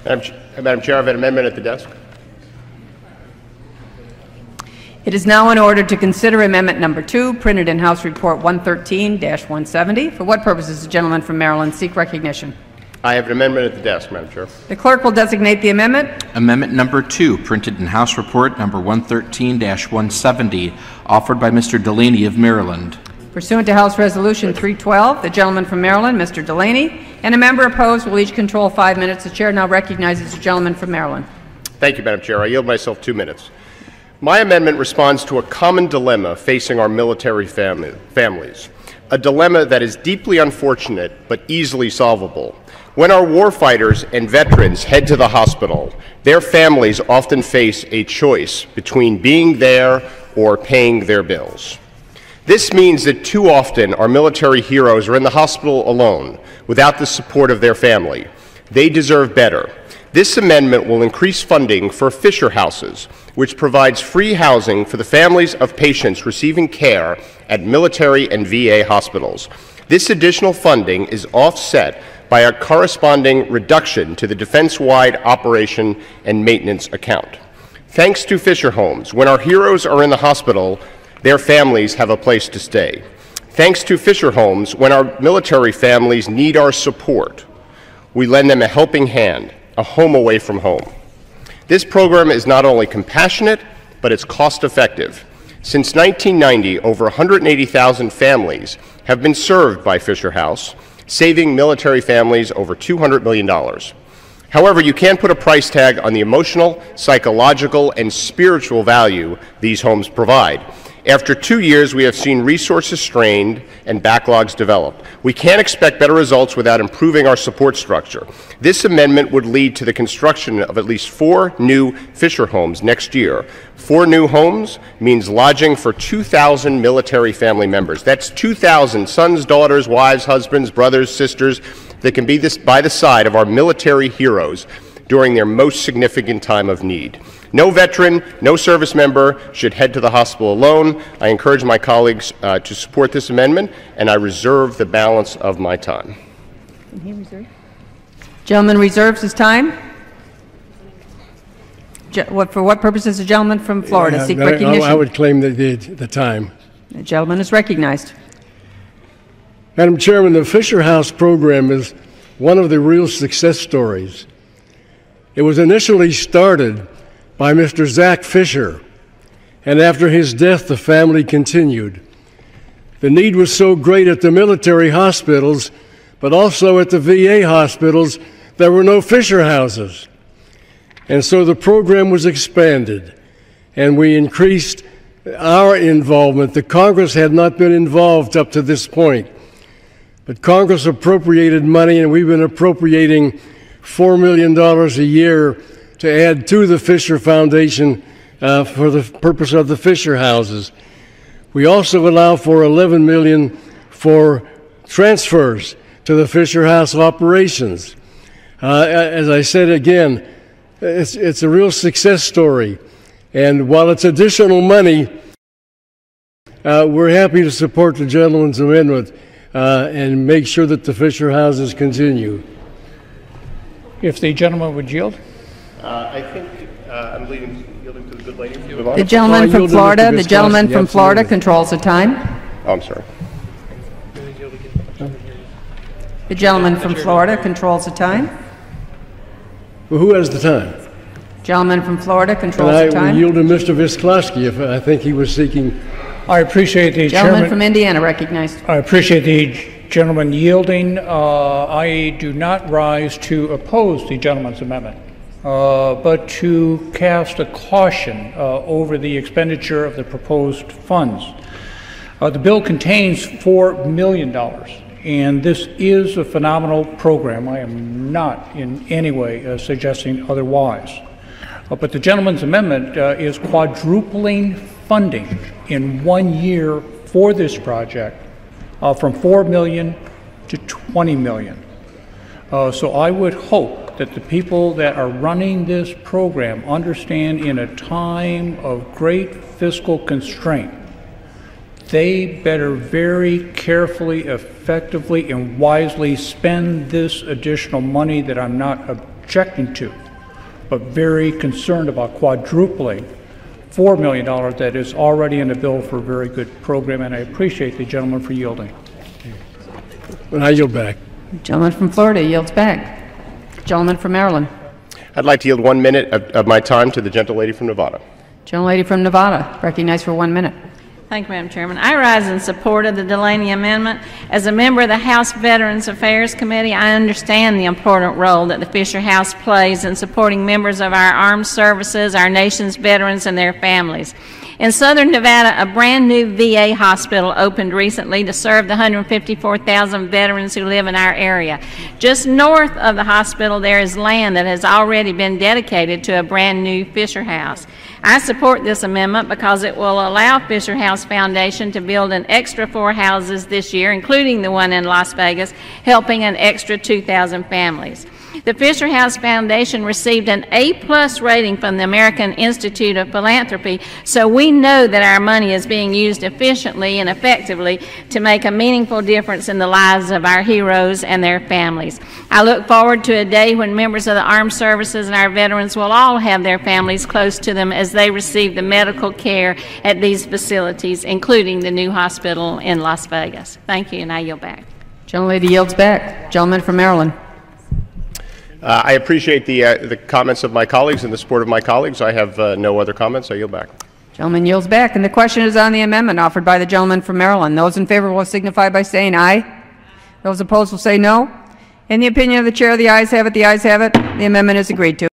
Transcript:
Madam Chair, I have an amendment at the desk. It is now in order to consider Amendment Number 2, printed in House Report 113-170. For what purpose does the gentleman from Maryland seek recognition? I have an amendment at the desk, Madam Chair. The clerk will designate the amendment. Amendment Number 2, printed in House Report Number 113-170, offered by Mr. Delaney of Maryland. Pursuant to House Resolution 312, the gentleman from Maryland, Mr. Delaney, and a member opposed will each control 5 minutes. The chair now recognizes the gentleman from Maryland. Thank you, Madam Chair. I yield myself 2 minutes. My amendment responds to a common dilemma facing our military families, a dilemma that is deeply unfortunate but easily solvable. When our warfighters and veterans head to the hospital, their families often face a choice between being there or paying their bills. This means that too often our military heroes are in the hospital alone, without the support of their family. They deserve better. This amendment will increase funding for Fisher Houses, which provides free housing for the families of patients receiving care at military and VA hospitals. This additional funding is offset by a corresponding reduction to the defense-wide operation and maintenance account. Thanks to Fisher Homes, when our heroes are in the hospital, their families have a place to stay. Thanks to Fisher Homes, when our military families need our support, we lend them a helping hand, a home away from home. This program is not only compassionate, but it's cost-effective. Since 1990, over 180,000 families have been served by Fisher House, saving military families over $200 million. However, you can't put a price tag on the emotional, psychological, and spiritual value these homes provide. After 2 years, we have seen resources strained and backlogs develop. We can't expect better results without improving our support structure. This amendment would lead to the construction of at least 4 new Fisher homes next year. 4 new homes means lodging for 2,000 military family members. That's 2,000 sons, daughters, wives, husbands, brothers, sisters that can be by the side of our military heroes during their most significant time of need. No veteran, no service member should head to the hospital alone. I encourage my colleagues to support this amendment, and I reserve the balance of my time. Can he reserve? Gentleman reserves his time. For what purpose does the gentleman from Florida seek recognition? I would claim the time. The gentleman is recognized. Madam Chairman, the Fisher House program is one of the real success stories. It was initially started by Mr. Zach Fisher, and after his death, the family continued. The need was so great at the military hospitals, but also at the VA hospitals, there were no Fisher houses. And so the program was expanded, and we increased our involvement. The Congress had not been involved up to this point, but Congress appropriated money, and we've been appropriating $4 million a year to add to the Fisher Foundation for the purpose of the Fisher houses. We also allow for $11 million for transfers to the Fisher House operations. As I said again, it's a real success story. And while it's additional money, we're happy to support the gentleman's amendment and make sure that the Fisher houses continue. If the gentleman would yield. I think I'm yielding to the good lady. The gentleman from Florida. The gentleman from Florida controls the time. Oh, I'm sorry. The gentleman from Florida controls the time. Well, who has the time? Gentleman from Florida controls the time. I will yield to Mr. Visklosky if I think he was seeking. I appreciate the gentleman from Indiana recognized. I appreciate the gentleman yielding. I do not rise to oppose the gentleman's amendment, but to cast a caution over the expenditure of the proposed funds. The bill contains $4 million, and this is a phenomenal program. I am not in any way suggesting otherwise. But the gentleman's amendment is quadrupling funding in 1 year for this project from $4 million to $20 million. So I would hope that the people that are running this program understand in a time of great fiscal constraint, they better very carefully, effectively, and wisely spend this additional money that I'm not objecting to, but very concerned about quadrupling $4 million that is already in the bill for a very good program, and I appreciate the gentleman for yielding. And I yield back. Gentleman from Florida yields back. Gentleman from Maryland. I'd like to yield 1 minute of my time to the gentlelady from Nevada. Gentlelady from Nevada, recognized for 1 minute. Thank you, Madam Chairman. I rise in support of the Delaney Amendment. As a member of the House Veterans Affairs Committee, I understand the important role that the Fisher House plays in supporting members of our armed services, our nation's veterans, and their families. In southern Nevada, a brand new VA hospital opened recently to serve the 154,000 veterans who live in our area. Just north of the hospital, there is land that has already been dedicated to a brand new Fisher House. I support this amendment because it will allow Fisher House Foundation to build an extra 4 houses this year, including the one in Las Vegas, helping an extra 2,000 families. The Fisher House Foundation received an A+ rating from the American Institute of Philanthropy, so we know that our money is being used efficiently and effectively to make a meaningful difference in the lives of our heroes and their families. I look forward to a day when members of the armed services and our veterans will all have their families close to them as they receive the medical care at these facilities, including the new hospital in Las Vegas. Thank you, and I yield back. Gentlelady yields back. Gentleman from Maryland. I appreciate the comments of my colleagues and the support of my colleagues. I have no other comments. I yield back. Gentleman yields back, and the question is on the amendment offered by the gentleman from Maryland. Those in favor will signify by saying aye. Those opposed will say no. In the opinion of the chair, the ayes have it. The ayes have it. The amendment is agreed to.